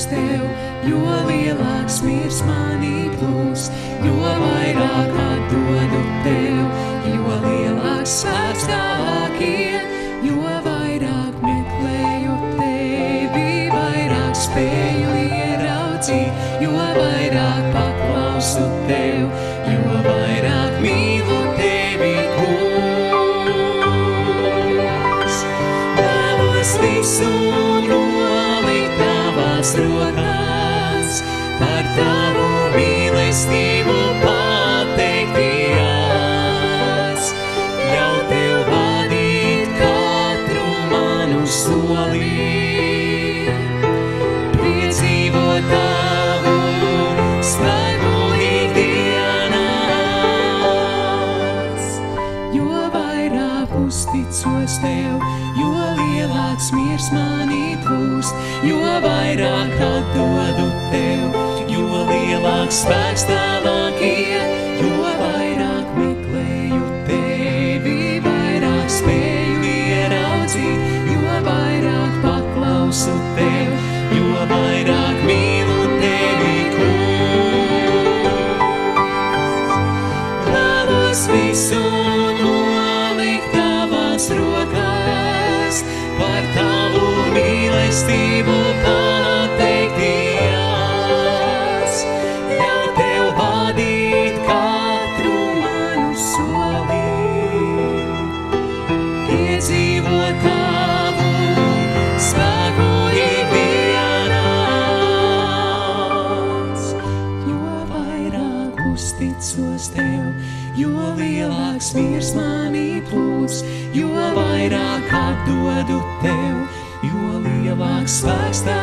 uz tev, jo lielāks miers manī plūs, jo vairāk atdodu tev, jo lielāks spēks tavāk ir, jo vairāk meklēju tevi, vairāk spēju ieraudzīt, jo vairāk paklausu tev, jo vairāk mīlu tevi, kungs. Vēlos visu nolikt tavās rokās, par tavu mīlestību pateikties, ļaut tev vadīt katru manu soli, piedzīvot tavu spēku ikdienās. Jo vairāk uzticos tev, jo lielāks miers manī plūst, jo vairāk atdodu tev, jo lielāks spēks tavāk ir, jo vairāk meklēju tevi, vairāk spēju ieraudzīt, jo vairāk paklausu tev, jo vairāk mīlu tevi, kungs. Vēlos visu nolikt tavās rokās, par tavu mīlestību pateikties, ļaut tev vadīt katru manu soli, piedzīvot tavu spēku ikdienās. Jo vairāk uzticos tev, jo lielāks miers manī plūst, jo vairāk atdodu tev, jo lielāks spēks tavāk